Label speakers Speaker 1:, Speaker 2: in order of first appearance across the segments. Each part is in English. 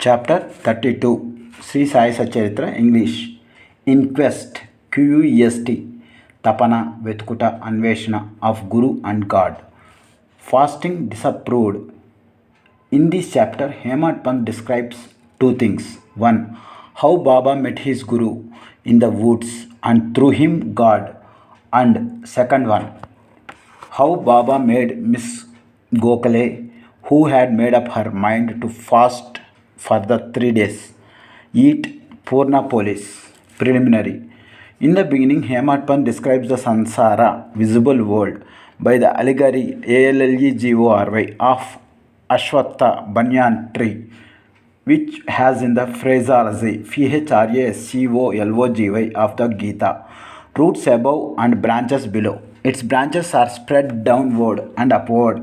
Speaker 1: Chapter 32 Sri Sai Satcharitra English Inquest QUEST Tapana Vetkuta Anveshana of Guru and God Fasting disapproved. In this chapter, Hemant Pant describes two things. One, how Baba met his Guru in the woods and through him God. And second one, how Baba made Miss Gokhale, who had made up her mind to fast for the 3 days, eat Purna Polis. Preliminary. In the beginning, Hemant Pant describes the Sansara, visible world, by the allegory ALLEGORY of Ashwatha Banyan tree, which has in the phraseology PHRASCOLOGY of the Gita, roots above and branches below. Its branches are spread downward and upward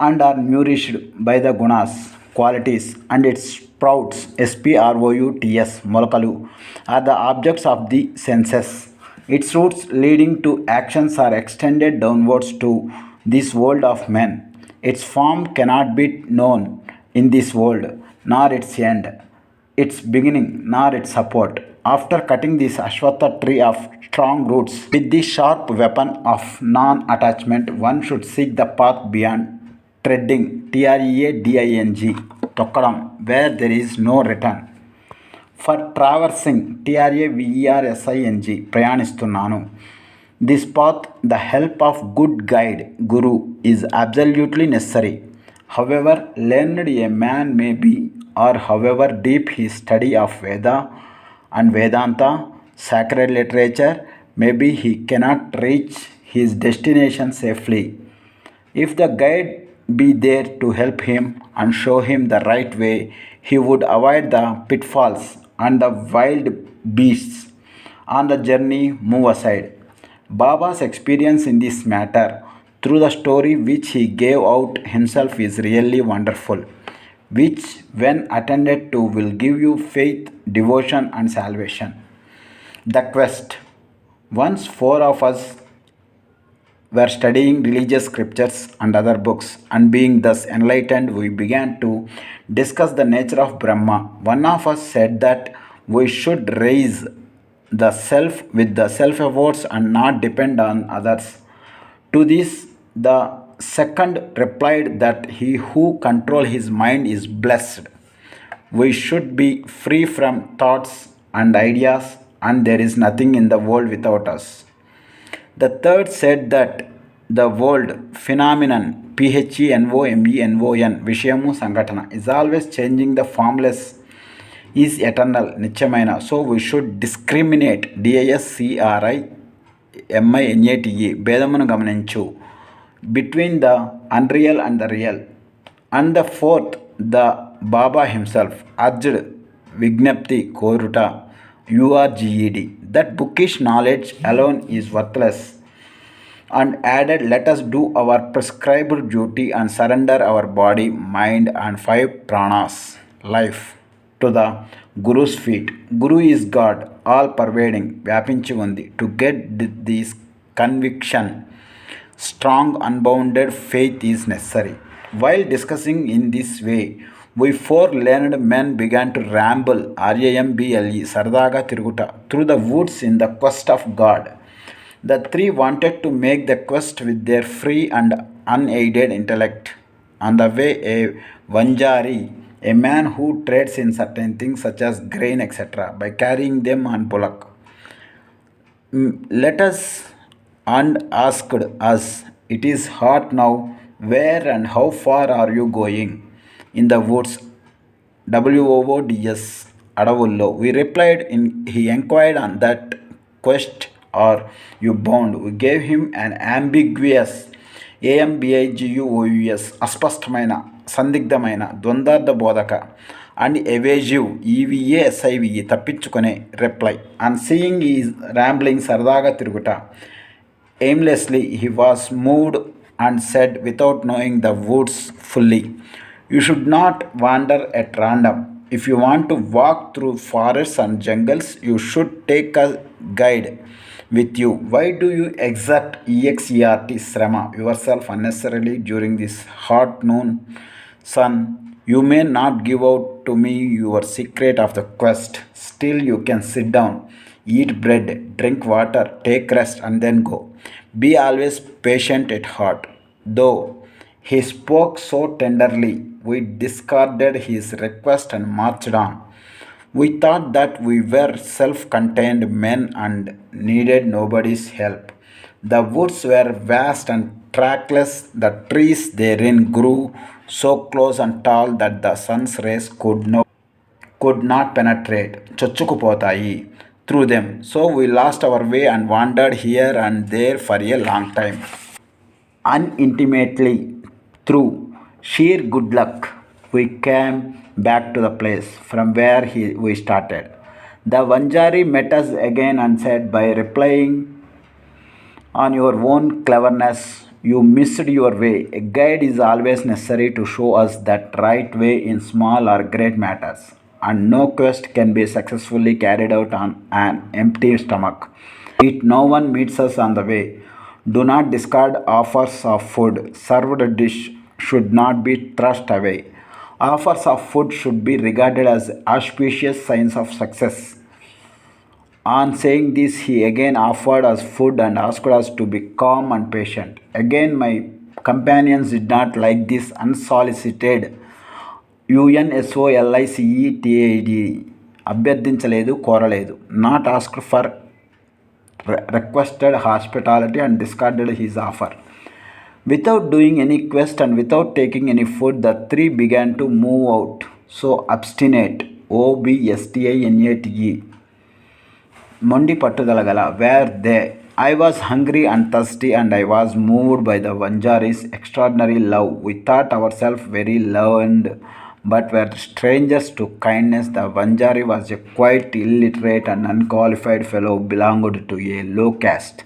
Speaker 1: and are nourished by the gunas, qualities, and its sprouts, sprouts, molakalu, are the objects of the senses. Its roots leading to actions are extended downwards to this world of men. Its form cannot be known in this world, nor its end, its beginning, nor its support. After cutting this Ashwatha tree of strong roots with the sharp weapon of non-attachment, one should seek the path beyond treading, TREADING, tokkadam, where there is no return. For traversing, TRAVERSING, ప్రయాణిస్తున్నాను. This path, the help of good guide, Guru, is absolutely necessary. However learned a man may be, or however deep his study of Veda and Vedanta, sacred literature, maybe he cannot reach his destination safely. If the guide be there to help him and show him the right way, he would avoid the pitfalls and the wild beasts on the journey move aside. Baba's experience in this matter through the story which he gave out himself is really wonderful, which when attended to will give you faith, devotion and salvation. The quest. Once four of us were studying religious scriptures and other books, and being thus enlightened, we began to discuss the nature of Brahma. One of us said that we should raise the self with the self efforts and not depend on others. To this, the second replied that he who controls his mind is blessed. We should be free from thoughts and ideas, and there is nothing in the world without us. The third said that the world phenomenon PHENOMENON Vishamu Sangatana is always changing, the formless is eternal Nichamaina. So we should discriminate DISCRIMINATE Bedamunu Gamaninchu between the unreal and the real. And the fourth, the Baba himself, urged Vignapti Koruta URGED, that bookish knowledge alone is worthless, and added, let us do our prescribed duty and surrender our body, mind and 5 pranas, life, to the Guru's feet. Guru is God, all pervading, వ్యాపించి ఉంది. To get this conviction, strong unbounded faith is necessary. While discussing in this way, we four learned men began to ramble, RAMBLE, Sardaga Tiruguta, through the woods in the quest of God. The three wanted to make the quest with their free and unaided intellect. On the way, a Vanjari, a man who trades in certain things such as grain, etc., by carrying them on bullock, let us and asked us, it is hot now, where and how far are you going? In the woods, WOODS, Adavullo. We replied, he inquired on that quest, or you bound. We gave him an ambiguous AMBIGUOUS, అస్పష్టమైన సందిగ్ధమైన ద్వందార్థ బోధక and evasive EVASIVE తప్పించుకునే reply. And seeing his rambling సరదాగా తిరుగుట aimlessly, he was moved and said, without knowing the woods fully, you should not wander at random. If you want to walk through forests and jungles, you should take a guide with you. Why do you exert EXERT Srama yourself unnecessarily during this hot noon sun You may not give out to me your secret of the quest. Still, you can sit down, eat bread, drink water, take rest, and then go. Be always patient at heart. Though he spoke so tenderly, we discarded his request and marched on. We thought that we were self contained men and needed nobody's help. The woods were vast and trackless, the trees therein grew so close and tall that the sun's rays could not penetrate చొచ్చుకుపోతాయి through them. So we lost our way and wandered here and there for a long time. Unintimately, through sheer good luck, we came back to the place from where we started. The Vanjari met us again and said, by replying on your own cleverness, you missed your way. A guide is always necessary to show us that right way in small or great matters, and no quest can be successfully carried out on an empty stomach. It no one meets us on the way. Do not discard offers of food. Served dish should not be thrust away. Offers of food should be regarded as auspicious signs of success. On saying this, he again offered us food and asked us to be calm and patient. Again, my companions did not like this unsolicited UNSOLICETAD అభ్యర్థించలేదు కోరలేదు not asked for requested hospitality and discarded his offer. Without doing any quest and without taking any food, the three began to move out. So obstinate, OBSTINATE, Mondi Pattudalagala, were they. I was hungry and thirsty, and I was moved by the Vanjari's extraordinary love. We thought ourselves very learned, but were strangers to kindness. The Vanjari was a quite illiterate and unqualified fellow, belonged to a low caste.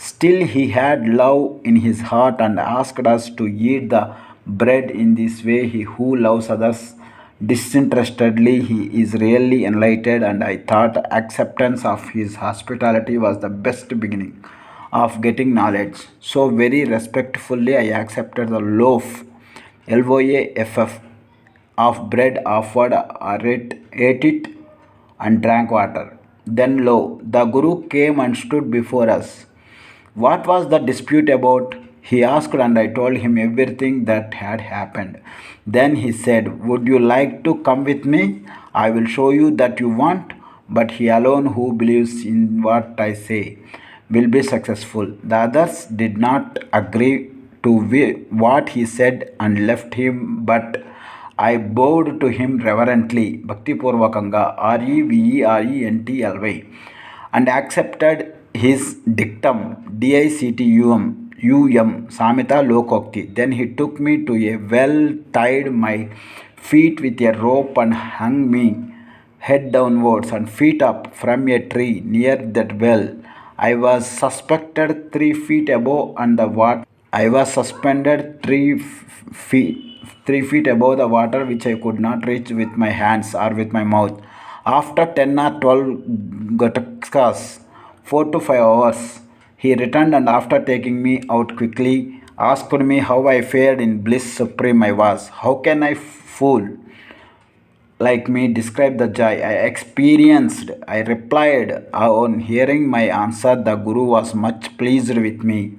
Speaker 1: Still, he had love in his heart and asked us to eat the bread in this way. He who loves others disinterestedly, he is really enlightened, and I thought acceptance of his hospitality was the best beginning of getting knowledge. So, very respectfully, I accepted the loaf, LOAFF, of bread offered, ate it, and drank water. Then, lo, the Guru came and stood before us. What was the dispute about? He asked, and I told him everything that had happened. Then he said, would you like to come with me? I will show you that you want, but he alone who believes in what I say will be successful. The others did not agree to what he said and left him, but I bowed to him reverently, Bhattipurvakanga, REVERENTLY, and accepted his dictum, DICTUM, Samita Lokokti. Then he took me to a well, tied my feet with a rope and hung me head downwards and feet up from a tree near that well. I was suspected 3 feet above and the water. I was suspended 3 feet above the water, which I could not reach with my hands or with my mouth. After 10 or 12 gatakskas, 4 to 5 hours, he returned, and after taking me out quickly, asked me how I fared. In bliss supreme I was. How can I fool like me describe the joy I experienced? I replied. On hearing my answer, the Guru was much pleased with me,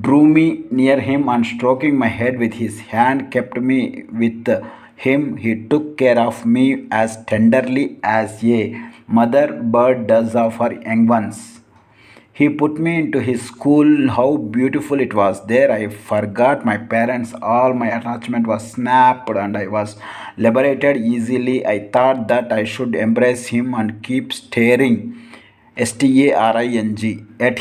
Speaker 1: drew me near him, and stroking my head with his hand, kept me with him. He took care of me as tenderly as a mother bird does of her young ones. He put me into his school. How beautiful it was there! I forgot my parents. All my attachment was snapped, and I was liberated easily. I thought that I should embrace him and keep staring, staring, at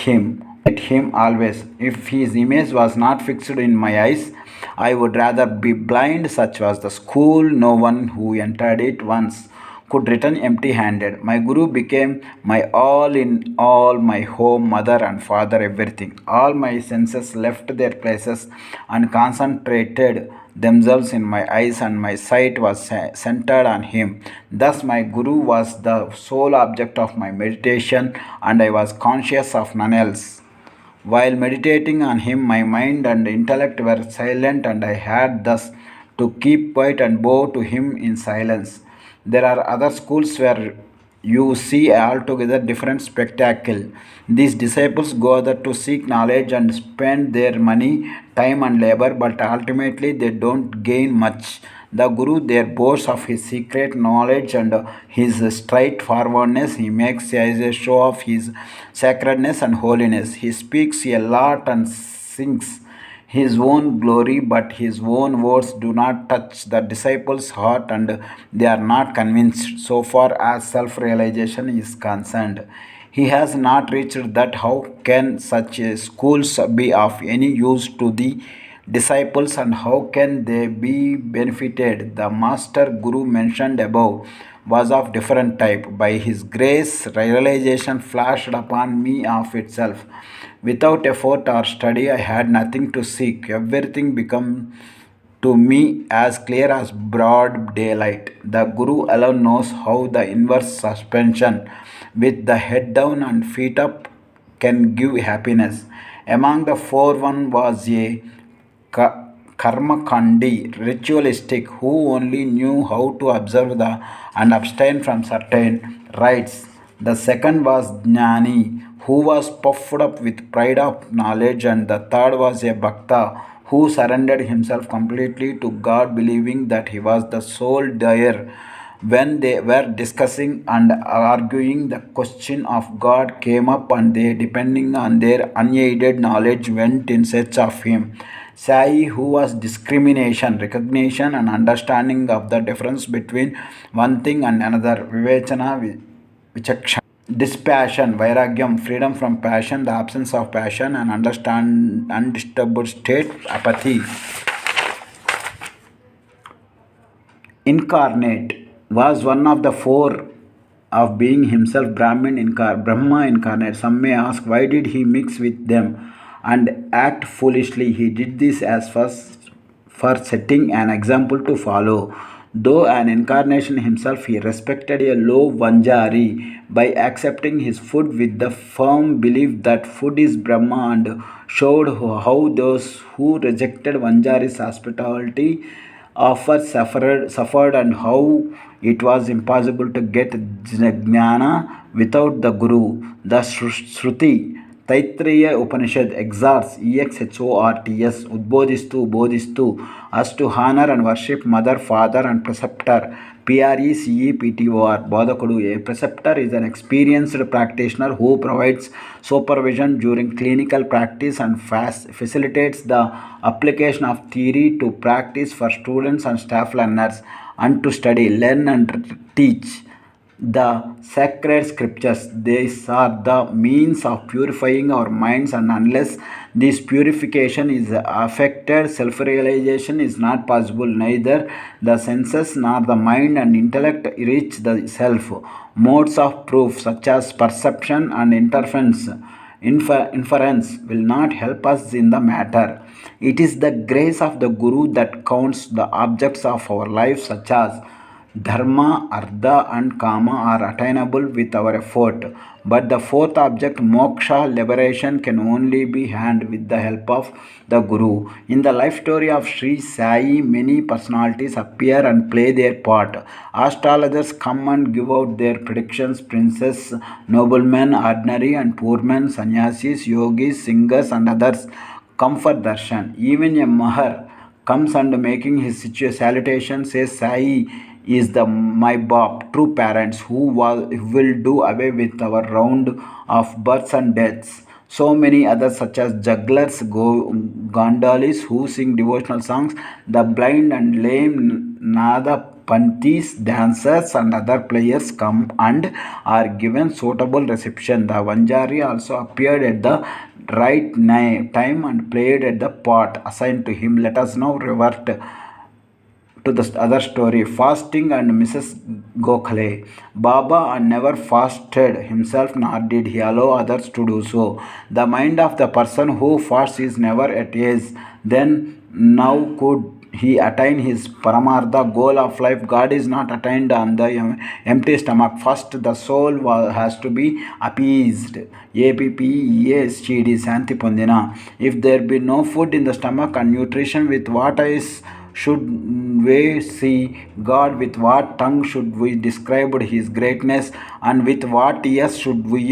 Speaker 1: him always. If his image was not fixed in my eyes, I would rather be blind. Such was the school. No one who entered it once could return empty handed. My Guru became my all in all, my home, mother and father, everything. All my senses left their places and concentrated themselves in my eyes, and my sight was centered on him. Thus, my Guru was the sole object of my meditation, and I was conscious of none else. While meditating on him, my mind and intellect were silent, and I had thus to keep quiet and bow to him in silence. There are other schools where you see altogether different spectacle. These disciples go there to seek knowledge and spend their money, time, and labor, but ultimately they don't gain much. The Guru there boasts of his secret knowledge and his straightforwardness. He makes as a show of his sacredness and holiness. He speaks a lot and sings his own glory, but his own words do not touch the disciples' heart and they are not convinced so far as self realization is concerned. He has not reached that. How can such schools be of any use to the disciples and how can they be benefited? The master guru mentioned above was of different type. By his grace, realization flashed upon me of itself. Without effort or study, I had nothing to seek. Everything became to me as clear as broad daylight. The Guru alone knows how the inverse suspension with the head down and feet up can give happiness. Among the four, one was a karmakandi, ritualistic, who only knew how to observe the and abstain from certain rites. The second was Jnani, who was puffed up with pride of knowledge, and the third was a Bhakta, who surrendered himself completely to God, believing that he was the sole dyer. When they were discussing and arguing, the question of God came up, and they, depending on their unaided knowledge, went in search of him. Sai, who was discrimination, recognition, and understanding of the difference between one thing and another, Vivechana, Vichakshana. Dispassion, Vairagyam, freedom from passion, the absence of passion, and understand undisturbed state, apathy. Incarnate was one of the four of being himself Brahma incarnate. Some may ask why did he mix with them and act foolishly. He did this as first for setting an example to follow. Though an incarnation himself, he respected a low Vanjari by accepting his food with the firm belief that food is Brahma and showed how those who rejected Vanjari's hospitality suffered and how it was impossible to get jnana without the Guru. The Shruti Taittiriya Upanishad exhorts Udbodhistu us to honor and worship mother, father, and preceptor. Preceptor, Bodhakudu. A preceptor is an experienced practitioner who provides supervision during clinical practice and facilitates the application of theory to practice for students and staff learners and to study, learn, and teach the sacred scriptures. These are the means of purifying our minds, and unless this purification is affected, self realization is not possible. Neither the senses nor the mind and intellect reach the self. Modes of proof, such as perception and inference, will not help us in the matter. It is the grace of the Guru that counts. The objects of our life, such as Dharma, Artha, and Kama, are attainable with our effort. But the fourth object, moksha, liberation, can only be had with the help of the Guru. In the life story of Sri Sai, many personalities appear and play their part. Astrologers come and give out their predictions. Princes, noblemen, ordinary and poor men, sannyasis, yogis, singers, and others come for darshan. Even a mahar comes and making his salutation says Sai is the my Bap, true parents who will do away with our round of births and deaths. So many others such as jugglers, gondolis who sing devotional songs, the blind and lame Nada Pantis, dancers and other players come and are given suitable reception. The Vanjari also appeared at the right time and played at the part assigned to him. Let us now revert to the other story, fasting and Mrs. Gokhale. Baba never fasted himself, nor did he allow others to do so. The mind of the person who fasts is never at ease. Then, now could he attain his paramartha goal of life? God is not attained on the empty stomach. First, the soul has to be appeased. APPESCD Santi Pondina. If there be no food in the stomach and nutrition with what is should we see God? With what tongue should we describe His greatness? And with what ears should we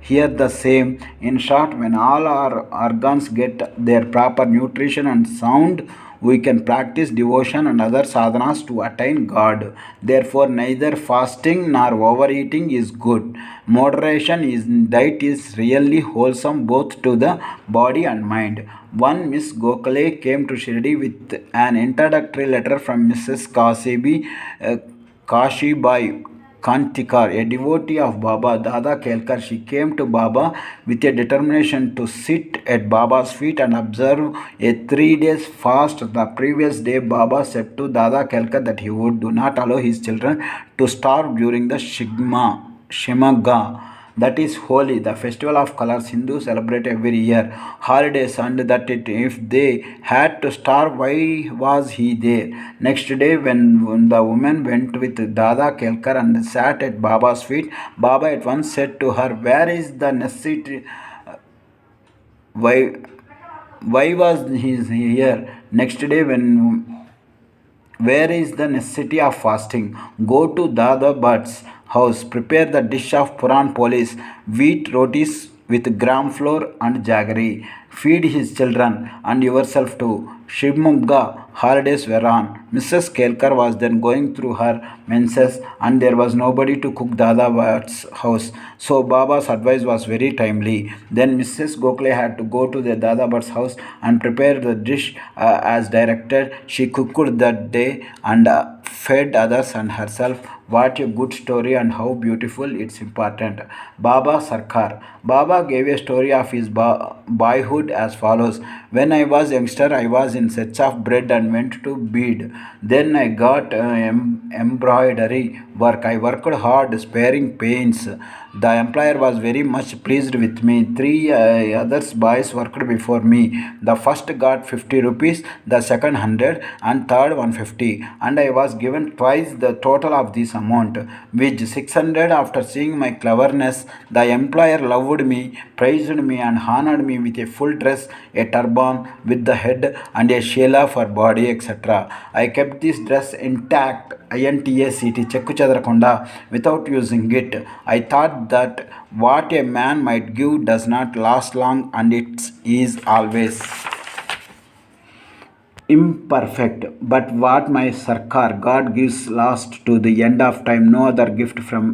Speaker 1: hear the same? In short, when all our organs get their proper nutrition and sound, we can practice devotion and other sadhanas to attain God. Therefore, neither fasting nor overeating is good. Moderation in diet is really wholesome both to the body and mind. One Miss Gokhale came to Shirdi with an introductory letter from Mrs. Kashibai Kantikar, a devotee of Baba Dada Kelkar. She came to Baba with a determination to sit at Baba's feet and observe a 3 days fast. The previous day, Baba said to Dada Kelkar that he would do not allow his children to starve during the Shimaga, that is holy, the festival of colors Hindus celebrate every year, holidays, and that if they had to starve, why was he there? Next day, when the woman went with Dada Kelkar and sat at Baba's feet, Baba at once said to her, "Where is the necessity? Why, why was he here?" Next day, when where is the necessity of fasting? Go to Dada Bhatt's house, prepare the dish of Puran Polis, wheat rotis with gram flour and jaggery. Feed his children and yourself too. Shivmogga holidays were on. Mrs. Kelkar was then going through her menses and there was nobody to cook Dada Bhatt's house. So Baba's advice was very timely. Then Mrs. Gokhale had to go to the Dada Bhatt's house and prepare the dish as directed. She cooked that day and fed others and herself. What a good story and how beautiful, it's important. Baba Sarkar. Baba gave a story of his boyhood as follows. When I was youngster, I was in search of bread and went to bead. Then I got embroidery work. I worked hard, sparing pains. The employer was very much pleased with me. Three others boys worked before me. The first got 50 rupees, the second 100, and third 150. And I was given twice the total of this amount, which 600. After seeing my cleverness, the employer loved me, praised me, and honored me with a full dress, a turban with the head, and a shela for body, etc. I kept this dress intact, INTACT, చెక్కు చెదరకుండా, without using it. I thought that what a man might give does not last long and it is always imperfect. But what my Sarkar, God gives last to the end of time. No other gift from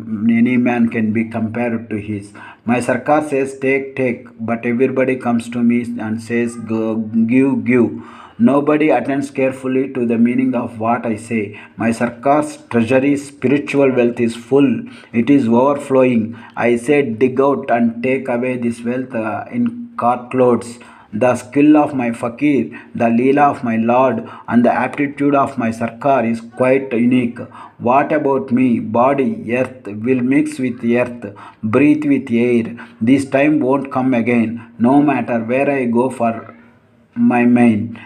Speaker 1: any man can be compared to his. My Sarkar says, take, but everybody comes to me and says, go, give. Nobody attends carefully to the meaning of what I say. My Sarkar's treasury, spiritual wealth is full. It is overflowing. I say, dig out and take away this wealth in cartloads. The skill of my fakir, the leela of my lord, and the aptitude of my Sarkar is quite unique. What about me? Body, earth, will mix with earth, breathe with air. This time won't come again, no matter where I go for my main.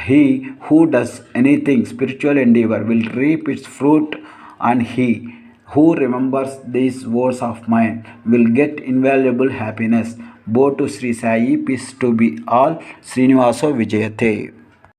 Speaker 1: He who does anything spiritual endeavor will reap its fruit, and he who remembers these words of mine will get invaluable happiness. Bo to Sri Sai, peace to be all. Srinivasa Vijayate.